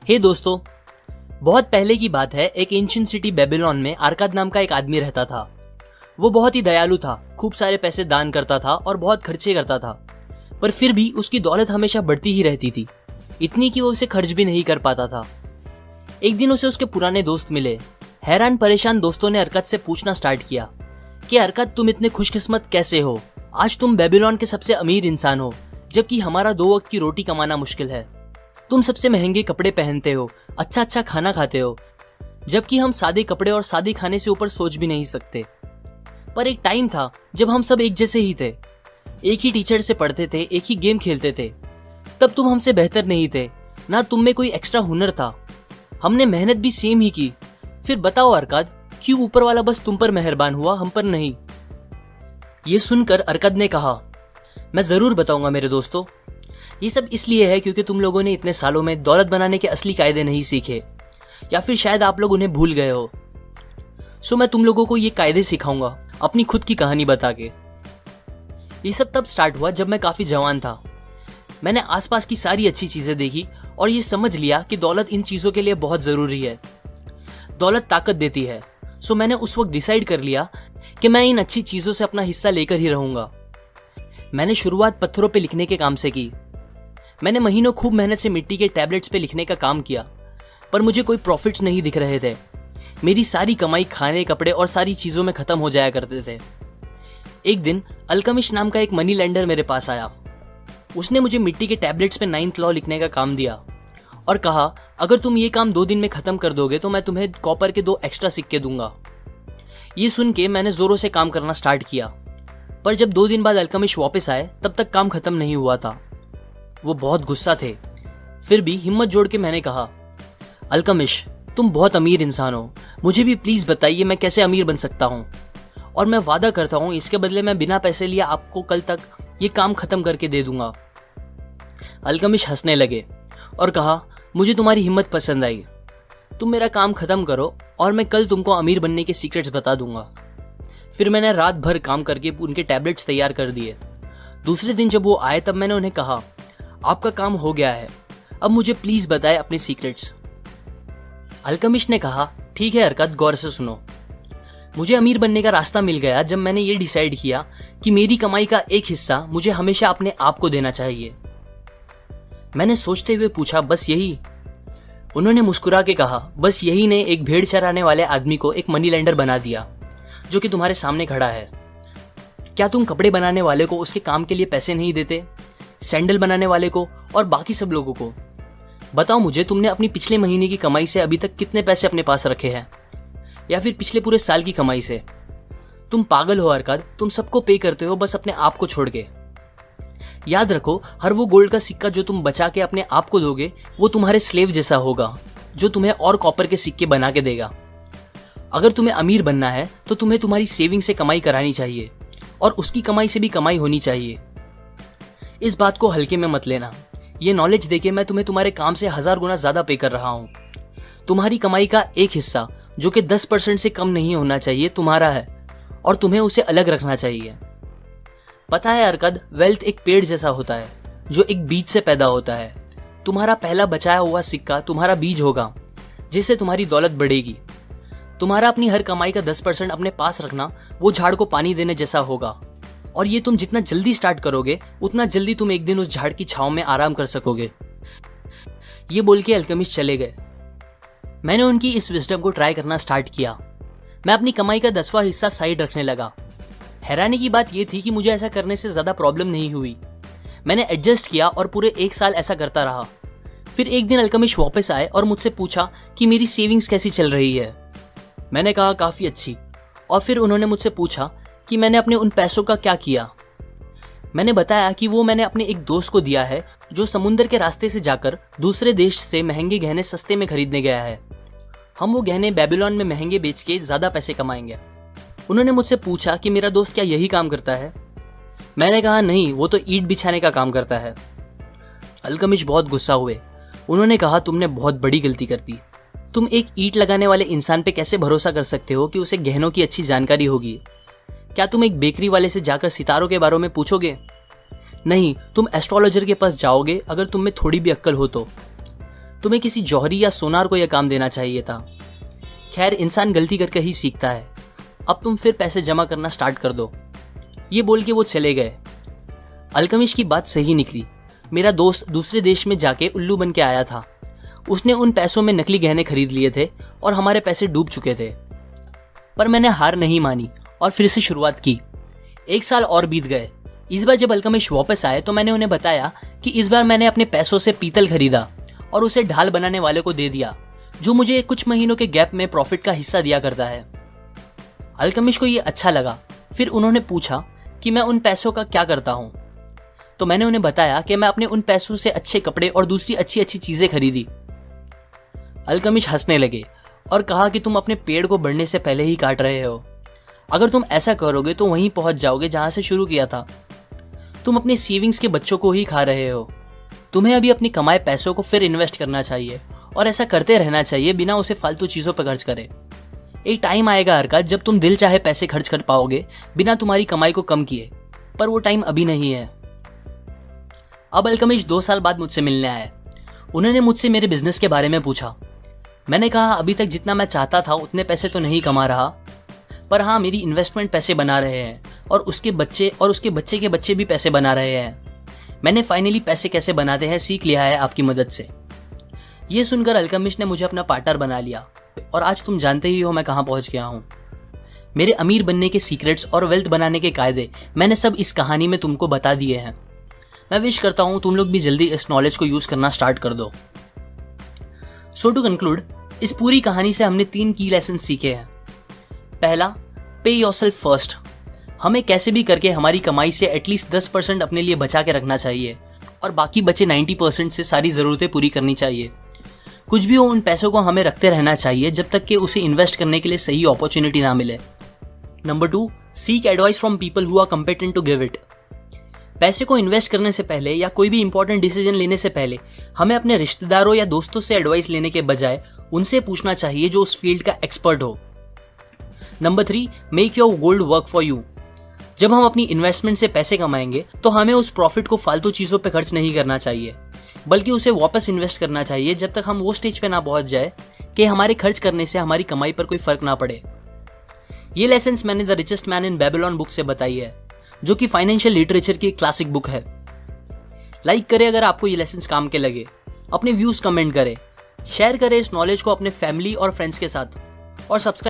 हे दोस्तों, बहुत पहले की बात है। एक एंशिएंट सिटी बेबीलोन में अरकाद नाम का एक आदमी रहता था। वो बहुत ही दयालु था, खूब सारे पैसे दान करता था और बहुत खर्चे करता था, पर फिर भी उसकी दौलत हमेशा बढ़ती ही रहती थी, इतनी कि वो उसे खर्च भी नहीं कर पाता था। एक दिन उसे उसके पुराने दोस्त मिले। हैरान परेशान दोस्तों ने अरकाद से पूछना स्टार्ट किया कि अरकाद, तुम इतने खुशकिस्मत कैसे हो? आज तुम बेबीलोन के सबसे अमीर इंसान हो, जबकि हमारा 2 वक्त की रोटी कमाना मुश्किल है। तुम सबसे महंगे कपड़े पहनते हो, अच्छा अच्छा खाना खाते हो, जबकि हम सादे कपड़े और सादे खाने से ऊपर सोच भी नहीं सकते। पर एक टाइम था जब हम सब एक जैसे ही थे, एक ही टीचर से पढ़ते थे, एक ही गेम खेलते थे। तब तुम हमसे बेहतर नहीं थे, ना तुम में कोई एक्स्ट्रा हुनर था। हमने मेहनत भी सेम ही की। फिर बताओ अरकाद, क्यों ऊपर वाला बस तुम पर मेहरबान हुआ, हम पर नहीं? ये सुनकर अरकाद ने कहा, मैं जरूर बताऊंगा मेरे दोस्तों। ये सब इसलिए है क्योंकि तुम लोगों ने इतने सालों में दौलत बनाने के असली कायदे नहीं सीखे, या फिर शायद आप लोग उन्हें भूल गए हो। सो मैं तुम लोगों को ये कायदे सिखाऊंगा अपनी खुद की कहानी बता के। ये सब तब स्टार्ट हुआ जब मैं काफी जवान था। मैंने आसपास की सारी अच्छी चीजें देखी और ये समझ लिया कि दौलत इन चीजों के लिए बहुत जरूरी है। दौलत ताकत देती है। सो मैंने उस वक्त डिसाइड कर लिया कि मैं इन अच्छी चीजों से अपना हिस्सा लेकर ही रहूंगा। मैंने शुरुआत पत्थरों पे लिखने के काम से की। मैंने महीनों खूब मेहनत से मिट्टी के टैबलेट्स पे लिखने का काम किया, पर मुझे कोई प्रॉफिट्स नहीं दिख रहे थे। मेरी सारी कमाई खाने, कपड़े और सारी चीजों में खत्म हो जाया करते थे। एक दिन अल्केमिस्ट नाम का एक मनी लेंडर मेरे पास आया। उसने मुझे मिट्टी के टैबलेट्स पे 9th लॉ लिखने का काम दिया और कहा, अगर तुम ये काम 2 दिन में खत्म कर दोगे तो मैं तुम्हें कॉपर के 2 एक्स्ट्रा सिक्के दूंगा। ये सुन के मैंने जोरों से काम करना स्टार्ट किया, पर जब 2 दिन बाद अल्केमिस्ट वापस आए तब तक काम खत्म नहीं हुआ था। वो बहुत गुस्सा थे। फिर भी हिम्मत जोड़ के मैंने कहा, अल्केमिस्ट, तुम बहुत अमीर इंसान हो, मुझे भी प्लीज बताइए मैं कैसे अमीर बन सकता हूँ, और मैं वादा करता हूँ इसके बदले मैं बिना पैसे लिए आपको कल तक ये काम खत्म करके दे दूंगा। अल्केमिस्ट हंसने लगे और कहा, मुझे तुम्हारी हिम्मत पसंद आई। तुम मेरा काम खत्म करो और मैं कल तुमको अमीर बनने के सीक्रेट्स बता दूंगा। फिर मैंने रात भर काम करके उनके टैबलेट्स तैयार कर दिए। दूसरे दिन जब वो आए तब मैंने उन्हें कहा, आपका काम हो गया है, अब मुझे प्लीज बताएं अपने सीक्रेट्स। अल्केमिस्ट ने कहा, ठीक है अरकाद, गौर से सुनो। मुझे अमीर बनने का रास्ता मिल गया जब मैंने ये डिसाइड किया कि मेरी कमाई का एक हिस्सा मुझे हमेशा अपने आप को देना चाहिए। मैंने सोचते हुए पूछा, बस यही? उन्होंने मुस्कुरा के कहा, बस यही ने एक भेड़ चराने वाले आदमी को एक मनी लेंडर बना दिया, जो कि तुम्हारे सामने खड़ा है। क्या तुम कपड़े बनाने वाले को उसके काम के लिए पैसे नहीं देते, सैंडल बनाने वाले को और बाकी सब लोगों को? बताओ मुझे, तुमने अपनी पिछले महीने की कमाई से अभी तक कितने पैसे अपने पास रखे हैं, या फिर पिछले पूरे साल की कमाई से? तुम पागल हो अरकाद, तुम सबको पे करते हो बस अपने आप को छोड़ के। याद रखो, हर वो गोल्ड का सिक्का जो तुम बचा के अपने आप को दोगे वो तुम्हारे स्लेव जैसा होगा, जो तुम्हें और कॉपर के सिक्के बना के देगा। अगर तुम्हें अमीर बनना है तो तुम्हें तुम्हारी सेविंग से कमाई करानी चाहिए और उसकी कमाई से भी कमाई होनी चाहिए। इस बात को हल्के में मत लेना। ये नॉलेज देके मैं तुम्हें तुम्हारे काम से 1000 गुना ज्यादा पे कर रहा हूं। तुम्हारी कमाई का एक हिस्सा जो कि 10% से कम नहीं होना चाहिए तुम्हारा है, और तुम्हें उसे अलग रखना चाहिए। पता है अरकाद, वेल्थ एक पेड़ जैसा होता है जो एक बीज से पैदा होता है। तुम्हारा पहला बचाया हुआ सिक्का तुम्हारा बीज होगा, जिससे तुम्हारी दौलत बढ़ेगी। तुम्हारा अपनी हर कमाई का 10% अपने पास रखना वो झाड़ को पानी देने जैसा होगा, और ये तुम जितना जल्दी स्टार्ट करोगे उतना जल्दी तुम एक दिन उस झाड़ की छांव में आराम कर सकोगे। ये बोल के अल्केमिस्ट चले गए। मैंने उनकी इस विजडम को ट्राई करना स्टार्ट किया। मैं अपनी कमाई का 10वां हिस्सा साइड रखने लगा। हैरानी की बात यह थी कि मुझे ऐसा करने से ज्यादा प्रॉब्लम नहीं हुई। मैंने एडजस्ट किया और पूरे 1 साल ऐसा करता रहा। फिर एक दिन अल्केमिस्ट वापस आए और मुझसे पूछा कि मेरी सेविंग्स कैसी चल रही है। मैंने कहा, काफी अच्छी। और फिर उन्होंने मुझसे पूछा कि मैंने अपने उन पैसों का क्या किया। मैंने बताया कि वो मैंने अपने एक दोस्त को दिया है जो समुद्र के रास्ते से जाकर दूसरे देश से महंगे गहने सस्ते में खरीदने गया है। हम वो गहने बेबीलोन में महंगे बेच के ज्यादा पैसे कमाएंगे। उन्होंने मुझसे पूछा कि मेरा दोस्त क्या यही काम करता है। मैंने कहा, नहीं, वो तो ईंट बिछाने का काम करता है। अल्केमिस्ट बहुत गुस्सा हुए। उन्होंने कहा, तुमने बहुत बड़ी गलती कर दी। तुम एक ईंट लगाने वाले इंसान पे कैसे भरोसा कर सकते हो कि उसे गहनों की अच्छी जानकारी होगी? क्या तुम एक बेकरी वाले से जाकर सितारों के बारे में पूछोगे? नहीं, तुम एस्ट्रोलॉजर के पास जाओगे अगर तुम में थोड़ी भी अक्ल हो तो। तुम्हें किसी जौहरी या सोनार को यह काम देना चाहिए था। खैर, इंसान गलती करके ही सीखता है। अब तुम फिर पैसे जमा करना स्टार्ट कर दो। ये बोल के वो चले गए। अल्केमिस्ट की बात सही निकली। मेरा दोस्त दूसरे देश में जाके उल्लू बन के आया था। उसने उन पैसों में नकली गहने खरीद लिए थे और हमारे पैसे डूब चुके थे। पर मैंने हार नहीं मानी और फिर से शुरुआत की। 1 साल और बीत गए। इस बार जब अल्केमिस्ट वापस आए तो मैंने उन्हें बताया कि इस बार मैंने अपने पैसों से पीतल खरीदा और उसे ढाल बनाने वाले को दे दिया, जो मुझे कुछ महीनों के गैप में प्रॉफिट का हिस्सा दिया करता है। अल्केमिस्ट को ये अच्छा लगा। फिर उन्होंने पूछा कि मैं उन पैसों का क्या करता हूँ। तो मैंने उन्हें बताया कि मैं अपने उन पैसों से अच्छे कपड़े और दूसरी अच्छी अच्छी चीजें खरीदी। अल्केमिस्ट हंसने लगे और कहा कि तुम अपने पेड़ को बढ़ने से पहले ही काट रहे हो। अगर तुम ऐसा करोगे तो वहीं पहुंच जाओगे जहां से शुरू किया था। तुम अपने सेविंग्स के बच्चों को ही खा रहे हो। तुम्हें अभी अपनी कमाए पैसों को फिर इन्वेस्ट करना चाहिए और ऐसा करते रहना चाहिए बिना उसे फालतू चीजों पर खर्च करे। एक टाइम आएगा अरका, जब तुम दिल चाहे पैसे खर्च कर पाओगे बिना तुम्हारी कमाई को कम किए, पर वो टाइम अभी नहीं है। अब अल्केमिस्ट 2 साल बाद मुझसे मिलने आए। उन्होंने मुझसे मेरे बिजनेस के बारे में पूछा। मैंने कहा अभी तक जितना मैं चाहता था उतने पैसे तो नहीं कमा रहा, पर हाँ, मेरी इन्वेस्टमेंट पैसे बना रहे हैं और उसके बच्चे के बच्चे भी पैसे बना रहे हैं। मैंने फाइनली पैसे कैसे बनाते हैं सीख लिया है आपकी मदद से। ये सुनकर अल्केमिस्ट ने मुझे अपना पार्टनर बना लिया और आज तुम जानते ही हो मैं कहाँ पहुंच गया हूँ। मेरे अमीर बनने के सीक्रेट्स और वेल्थ बनाने के कायदे मैंने सब इस कहानी में तुमको बता दिए हैं। मैं विश करता हूँ तुम लोग भी जल्दी इस नॉलेज को यूज करना स्टार्ट कर दो। सो टू कंक्लूड, इस पूरी कहानी से हमने 3 की लेसन सीखे हैं। पहला, पे योरसेल्फ फर्स्ट। हमें कैसे भी करके हमारी कमाई से एटलीस्ट 10% अपने लिए बचा के रखना चाहिए और बाकी बचे 90% से सारी जरूरतें पूरी करनी चाहिए। कुछ भी हो, उन पैसों को हमें रखते रहना चाहिए जब तक कि उसे इन्वेस्ट करने के लिए सही अपॉर्चुनिटी ना मिले। Number 2, seek advice from people who are competent to give it. पैसे को इन्वेस्ट करने से पहले या कोई भी इंपॉर्टेंट डिसीजन लेने से पहले हमें अपने रिश्तेदारों या दोस्तों से एडवाइस लेने के बजाय उनसे पूछना चाहिए जो उस फील्ड का एक्सपर्ट हो। Number 3, make your gold work for you. जब हम अपनी इन्वेस्टमेंट से पैसे कमाएंगे तो हमें उस प्रॉफिट को फालतू चीजों पे खर्च नहीं करना चाहिए, बल्कि उसे वापस इन्वेस्ट करना चाहिए जब तक हम वो स्टेज पे ना पहुंच जाए कि हमारे खर्च करने से हमारी कमाई पर कोई फर्क ना पड़े। ये लेसन्स मैंने the richest man in Babylon book से बताई है, जो कि फाइनेंशियल लिटरेचर की एक क्लासिक बुक है। लाइक करें अगर आपको ये लेसन्स काम के लगे, अपने व्यूज कमेंट करें, शेयर करें इस नॉलेज को अपने फैमिली और फ्रेंड्स के साथ और सब्सक्राइब